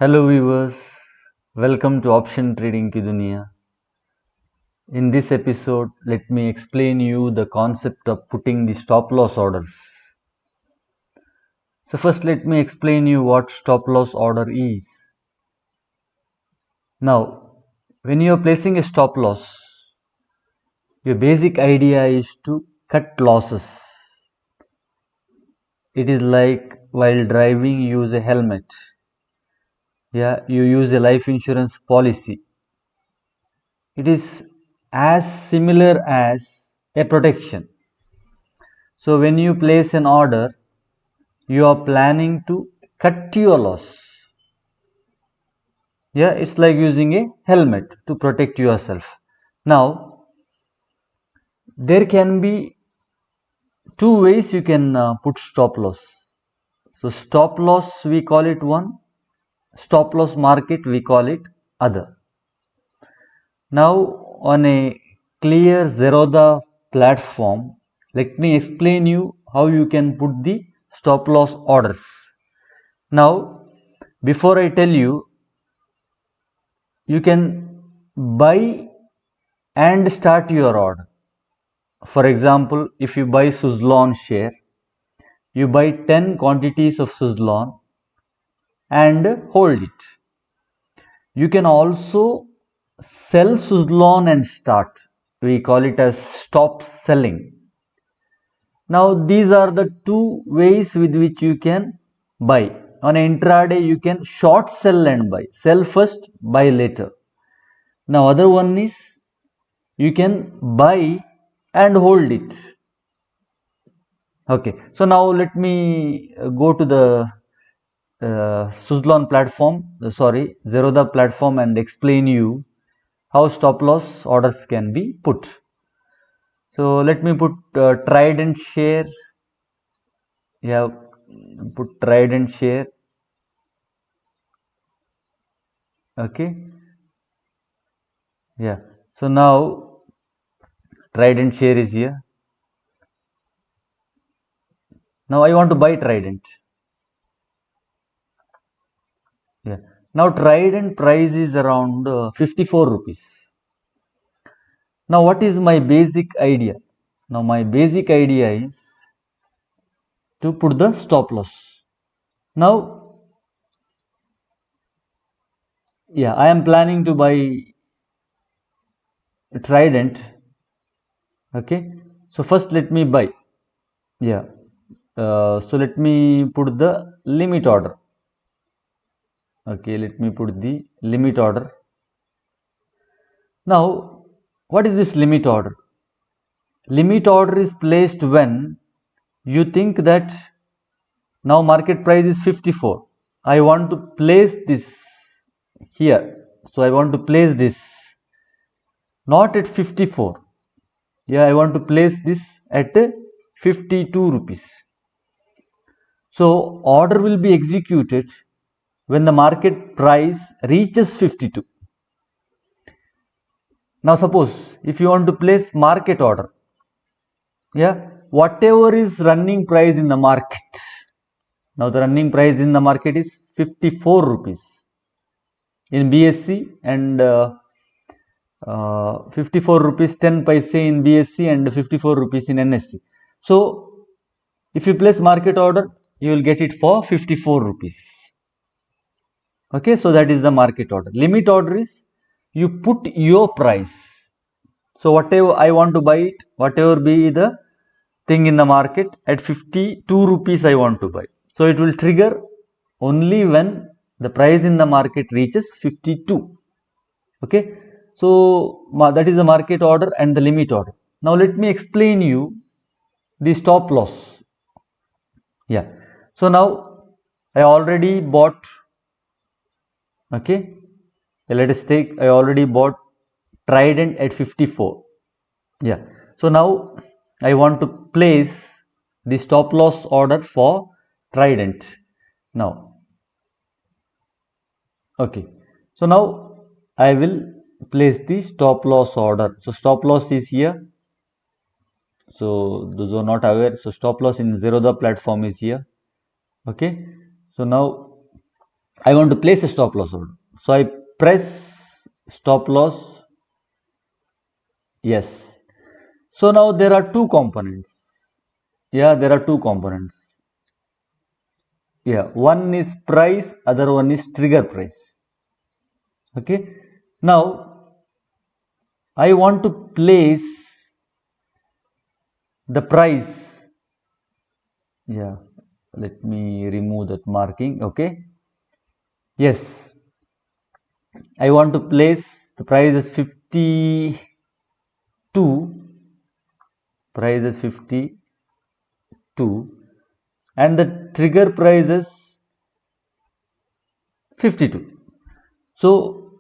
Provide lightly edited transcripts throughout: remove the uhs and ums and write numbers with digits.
Hello viewers, welcome to Option Trading की दुनिया. In this episode, let me explain you the concept of putting the stop loss orders. So first let me explain you what stop loss order is. Now, when you are placing a stop loss, your basic idea is to cut losses. It is like while driving you use a helmet. Yeah, you use a life insurance policy. It is as similar as a protection. So when you place an order, you are planning to cut your loss. Yeah, it's like using a helmet to protect yourself. Now, there can be two ways you can put stop loss. So stop loss we call it one, stop loss market we call it other. Now on a clear Zerodha platform, let me explain you how you can put the stop loss orders. Now before I tell you, you can buy and start your order. For example, if you buy Suzlon share, you buy 10 quantities of Suzlon and hold it. You can also sell Suzlon and start. We call it as stop selling. Now these are the two ways with which you can buy. On an intraday you can short sell and buy. Sell first, buy later. Now other one is you can buy and hold it. Okay, so now let me go to the Suzlon platform, Zerodha platform and explain you how stop loss orders can be put. So let me put trade and share. Yeah, put trade and share. Okay. Yeah. So now trade and share is here. Now I want to buy Trident. Yeah. Now Trident price is around 54 rupees. Now what is my basic idea? Now my basic idea is to put the stop loss. Now, yeah, I am planning to buy Trident. Okay. So first let me buy. Yeah. So let me put the limit order. Okay, let me put the limit order. Now, what is this limit order? Limit order is placed when you think that now market price is 54. I want to place this here. So I want to place this not at 54. Yeah, I want to place this at 52 rupees. So order will be executed when the market price reaches 52. Now suppose if you want to place market order, yeah, whatever is running price in the market. Now the running price in the market is 54 rupees in BSC and 54 rupees 10 paise in BSC and 54 rupees in NSC. So if you place market order, you will get it for 54 rupees. Okay, so that is the market order. Limit order is you put your price. So whatever I want to buy it, whatever be the thing in the market, at 52 rupees I want to buy. So it will trigger only when the price in the market reaches 52. Okay, so that is the market order and the limit order. Now let me explain you the stop loss. Yeah, so now I already bought. Okay, let us take, I already bought Trident at 54. Yeah, so now I want to place the stop loss order for Trident now. Okay, so now I will place the stop loss order. So stop loss is here. So those who are not aware, so stop loss in Zerodha platform is here. Okay, so now I want to place a stop loss order. So I press stop loss. Yes. So now there are two components. Yeah, there are two components. Yeah, one is price, other one is trigger price. Okay. Now I want to place the price. Yeah, let me remove that marking. Okay. Yes, I want to place the price as 52. Price is 52 and the trigger price is 52. So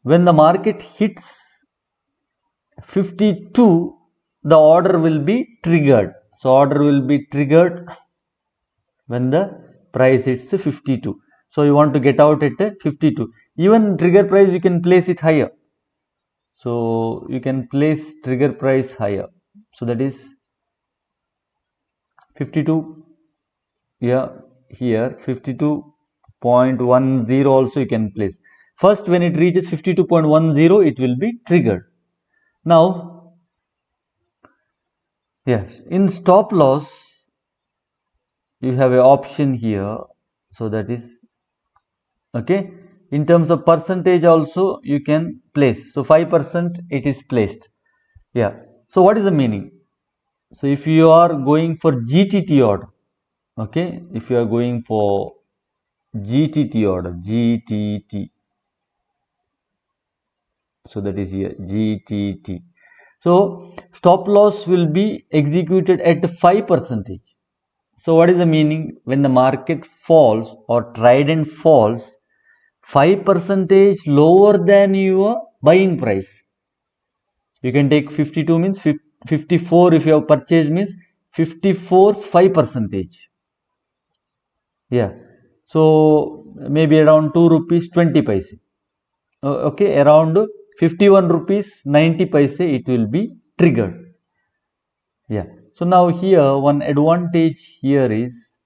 when the market hits 52, the order will be triggered. So order will be triggered when the price hits 52. So you want to get out at 52. Even trigger price you can place it higher. So you can place trigger price higher. So that is 52. Yeah, here 52.10 also you can place. First, when it reaches 52.10, it will be triggered. Now, yes, in stop loss, you have an option here. So that is okay. In terms of percentage also you can place. So 5% it is placed. Yeah. So what is the meaning? So if you are going for GTT order, okay, if you are going for GTT order, GTT, so that is here GTT. So stop loss will be executed at 5%. So what is the meaning? When the market falls or trident falls 5% lower than your buying price, you can take 52 means 54. If you have purchased means 54's 5%. Yeah, so maybe around 2 rupees 20 paise. Okay, around 51 rupees 90 paise it will be triggered. Yeah, so now here one advantage here is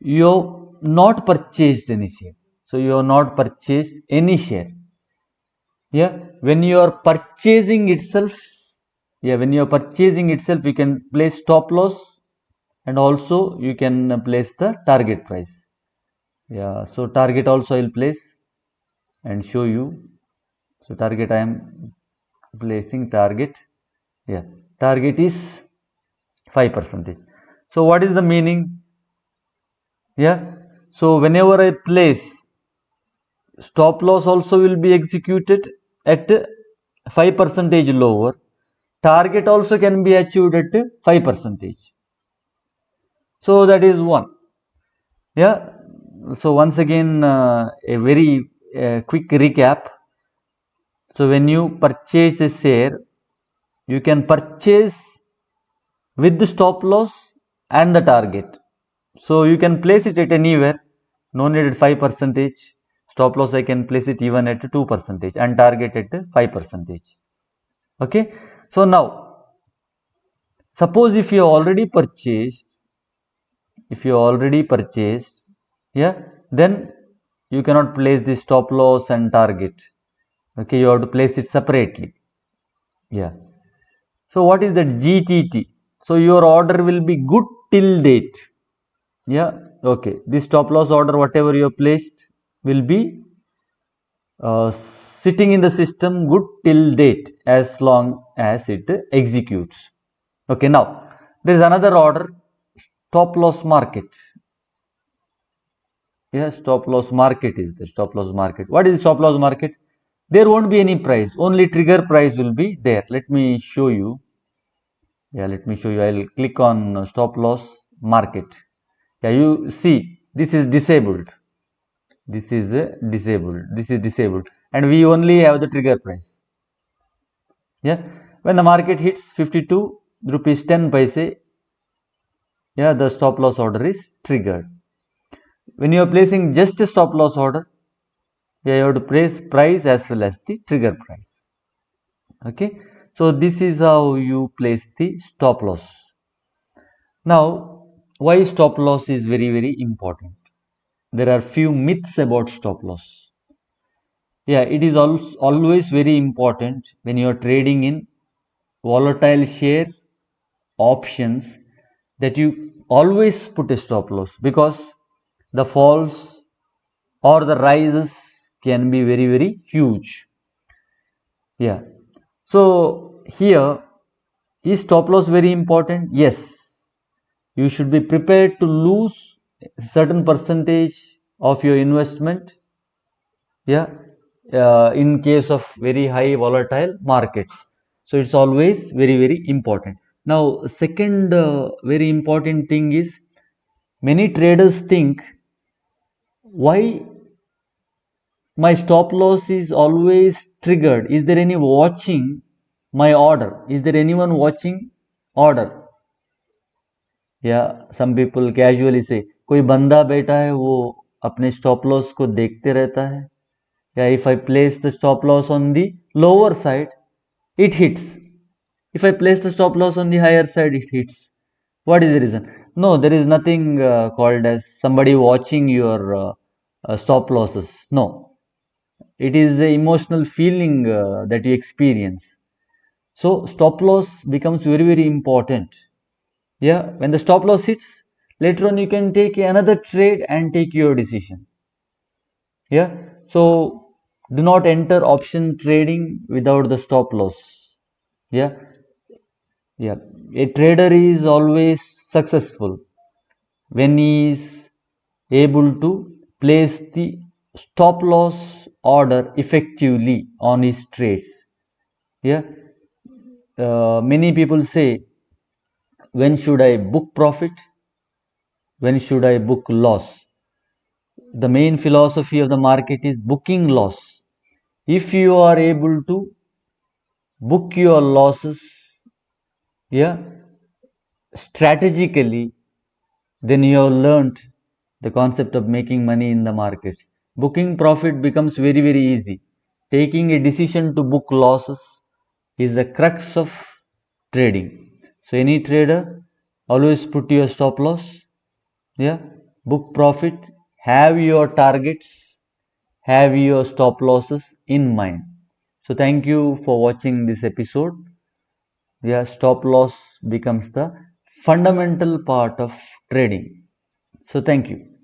you have not purchased any share. So you have not purchased any share. Yeah, when you are purchasing itself, yeah, when you are purchasing itself, you can place stop loss and also you can place the target price. Yeah, so target also I will place and show you. So target I am placing target. Yeah, target is 5%. So what is the meaning? Yeah, so whenever I place stop loss also will be executed at 5% lower. Target also can be achieved at 5%. So that is one. Yeah. So once again, a very quick recap. So when you purchase a share, you can purchase with the stop loss and the target. So you can place it at anywhere. No need at 5%. Stop loss I can place it even at 2% and target at 5%. Okay. So now, suppose if you already purchased, yeah, then you cannot place the stop loss and target. Okay, you have to place it separately. Yeah. So what is that GTT? So your order will be good till date. Yeah. Okay. This stop loss order, whatever you have placed, will be sitting in the system good till date as long as it executes. Okay. Now there is another order, stop loss market. Yeah, stop loss market is the stop loss market. What is stop loss market? There won't be any price, only trigger price will be there. Let me show you. Yeah, let me show you. I'll click on stop loss market. Yeah, you see this is disabled. This is disabled. This is disabled, and we only have the trigger price. Yeah, when the market hits 52 rupees 10 paise, yeah, the stop loss order is triggered. When you are placing just a stop loss order, yeah, you have to place price as well as the trigger price. Okay, so this is how you place the stop loss. Now, why stop loss is very important? there are few myths about stop loss. Yeah, it is always very important when you are trading in volatile shares, options, that you always put a stop loss, because the falls or the rises can be very, very huge. Yeah. So here, is stop loss very important? Yes. You should be prepared to lose a certain percentage of your investment. Yeah. In case of very high volatile markets. So it's always very, very important. Now, second very important thing is, many traders think, why my stop loss is always triggered? Is there any watching my order? Is there anyone watching order? या some people casually say, कोई बंदा बैठा है वो अपने stop loss को देखते रहता है. Yeah, if I place the stop loss on the lower side, it hits. If I place the stop loss on the higher side, it hits. What is the reason? No, there is nothing called as somebody watching your stop losses. No, it is an emotional feeling that you experience. So stop loss becomes very, very important. Yeah, when the stop loss hits, later on you can take another trade and take your decision. Yeah, so do not enter option trading without the stop loss. Yeah, yeah, a trader is always successful when he is able to place the stop loss order effectively on his trades. Yeah, many people say, when should I book profit? When should I book loss? The main philosophy of the market is booking loss. If you are able to book your losses, yeah, strategically, then you have learned the concept of making money in the markets. Booking profit becomes very, very easy. Taking a decision to book losses is the crux of trading. So any trader, always put your stop loss, yeah, book profit, have your targets, have your stop losses in mind. So thank you for watching this episode. Yeah, stop loss becomes the fundamental part of trading. So thank you.